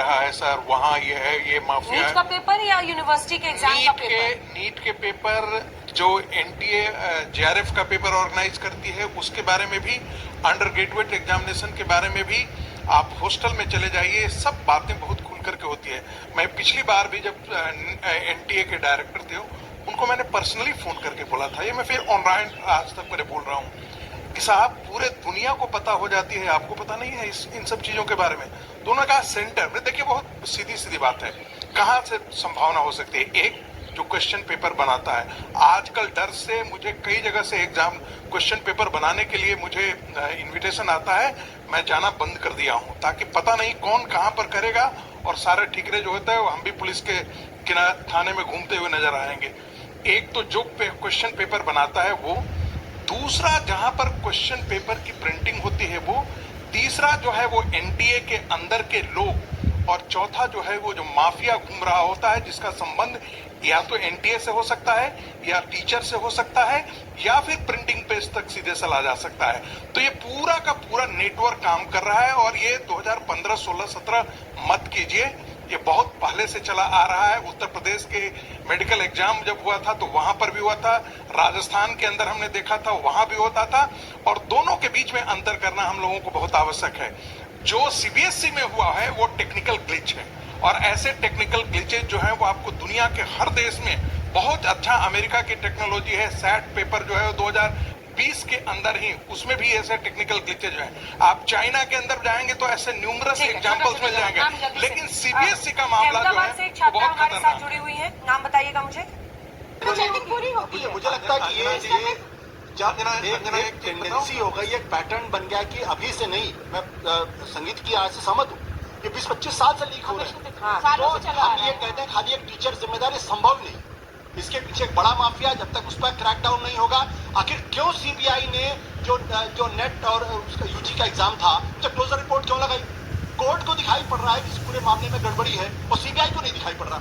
रहा है सर, वहाँ ये है, ये माफिया नीट का पेपर या यूनिवर्सिटी के एग्जाम का पेपर? नीट के पेपर, जो एनटीए जेआरएफ का पेपर ऑर्गेनाइज करती है, उसके बारे में भी, अंडर ग्रेजुएट एग्जामिनेशन के बारे में भी, आप हॉस्टल में चले जाइए, सब बातें बहुत खुल करके होती है। मैं पिछली बार भी जब एनटीए के डायरेक्टर थे, उनको मैंने पर्सनली फोन करके बोला था, ये मैं फिर ऑनलाइन आज तक मैंने बोल रहा हूँ कि साहब पूरे दुनिया को पता हो जाती है, आपको पता नहीं है इन सब चीजों के बारे में। तो उन्होंने कहा सेंटर में, देखिए बहुत सीधी सीधी बात है, कहाँ से संभावना हो सकती है। एक जो क्वेश्चन पेपर बनाता है, आजकल डर से मुझे कई जगह से एग्जाम क्वेश्चन पेपर बनाने के लिए मुझे इनविटेशन आता है, मैं जाना बंद कर दिया हूं, ताकि पता नहीं कौन कहां पर करेगा, और सारे ठिकरे जो होता है वो हम भी पुलिस के थाने में घूमते हुए नजर आएंगे। एक तो जो क्वेश्चन पेपर बनाता है वो, दूसरा जहां पर क्वेश्चन पेपर की प्रिंटिंग होती है वो, तीसरा जो है वो एनटीए के अंदर के लोग, और चौथा जो है वो जो माफिया घूम रहा होता है, जिसका संबंध या तो एनटीए से हो सकता है, या टीचर से हो सकता है, या फिर प्रिंटिंग प्रेस तक सीधे चला जा सकता है। तो ये पूरा का पूरा नेटवर्क काम कर रहा है, और ये 2015, 16, 17 मत कीजिए, ये बहुत पहले से चला आ रहा है। उत्तर प्रदेश के मेडिकल एग्जाम जब हुआ था तो वहां पर भी हुआ था, राजस्थान के अंदर हमने देखा था वहां भी होता था, और दोनों के बीच में अंतर करना हम लोगों को बहुत आवश्यक है। जो सीबीएसई में हुआ है वो टेक्निकल ग्लिच है, और ऐसे टेक्निकल ग्लिचेज जो है वो आपको दुनिया के हर देश में बहुत अच्छा, अमेरिका की टेक्नोलॉजी है, सैट पेपर जो है 2020 के अंदर ही, उसमें भी ऐसे टेक्निकल ग्लिचेज है। आप चाइना के अंदर जाएंगे तो ऐसे न्यूमरस एग्जांपल्स मिल जाएंगे, लेकिन सीबीएसई का मामला जो है से छात्रा हमारे साथ जुड़ी हुई है, नाम बताइएगा मुझे। पूरी होती है। मुझे लगता है कि ये जब एक टेंडेंसी हो गई, एक पैटर्न बन गया कि अभी से नहीं, मैं संगीत की आज से सहमत हूँ, ये 20-25 साल से लीक हो रहे हैं। तो हम ये कहते हैं खाली एक टीचर जिम्मेदार, संभव नहीं, इसके पीछे एक बड़ा माफिया, जब तक उस पर क्रैकडाउन नहीं होगा। आखिर क्यों सीबीआई ने जो नेट और उसका यूजी का एग्जाम था, तो क्लोजर रिपोर्ट क्यों लगाई? कोर्ट को दिखाई पड़ रहा है कि इस पूरे मामले में गड़बड़ी है, और सीबीआई को नहीं दिखाई पड़ रहा।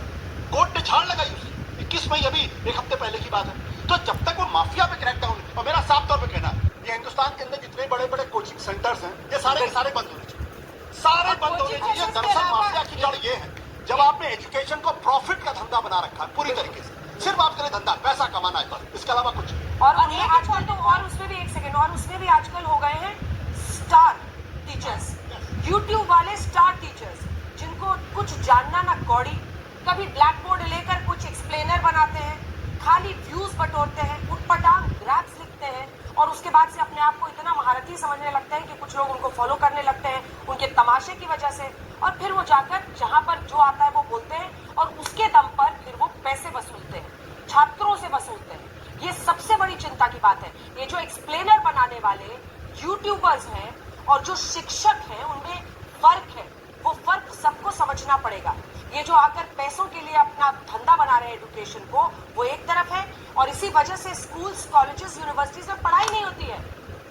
कोर्ट ने झाड़ लगाई उसे 21 मई, अभी एक हफ्ते पहले की बात है। तो जब तक वो माफिया पे क्रैकडाउन, और मेरा साफ तौर पे कहना है, ये हिंदुस्तान के अंदर जितने बड़े बड़े कोचिंग सेंटर्स हैं, ये सारे के सारे बंद होने चाहिए, सारे बंद होने चाहिए। दरअसल माफिया की जड़ ये है, जब आपने एजुकेशन को प्रॉफिट का धंधा बना रखा है पूरी तरीके से, सिर्फ आपके लिए धंधा, पैसा कमाना है बस, इसके अलावा कुछ। और उन्हें आजकल तो, और उसमें भी एक सेकेंड, और उसमें भी आजकल हो गए हैं स्टार टीचर्स, यूट्यूब वाले स्टार टीचर्स, जिनको कुछ जानना ना कौड़ी, कभी ब्लैक बोर्ड लेकर कुछ एक्सप्लेनर बनाते हैं, खाली व्यूज बटोरते हैं, उटपटांग ग्राफ्स लिखते हैं, और उसके बाद से अपने आप को इतना महारथी समझने लगते हैं कि कुछ लोग उनको फॉलो करने लगते हैं उनके तमाशे की वजह से, और फिर वो जाकर जहां पर जो आता है वो बोलते हैं, और उसके दम पर फिर वो पैसे वसूलते हैं, छात्रों से वसूलते हैं। ये सबसे बड़ी चिंता की बात है। ये जो एक्सप्लेनर बनाने वाले यूट्यूबर्स हैं और जो शिक्षक हैं, उनमें फर्क है, वो फर्क सबको समझना पड़ेगा। ये जो आकर पैसों के लिए अपना धंधा बना रहे हैं एजुकेशन को, वो एक तरफ है, और इसी वजह से स्कूल्स, कॉलेजेस, यूनिवर्सिटीज में पढ़ाई नहीं होती है।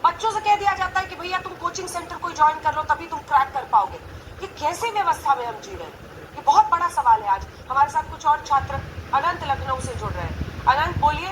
बच्चों से कह दिया जाता है कि भैया तुम कोचिंग सेंटर कोई ज्वाइन कर लो, तभी तुम क्रैक कर पाओगे। ये कैसी व्यवस्था में हम जी रहे हैं? ये बहुत बड़ा सवाल है। आज हमारे साथ कुछ और छात्र अनंत लखनऊ से जुड़ रहे हैं। अनंत बोलिए।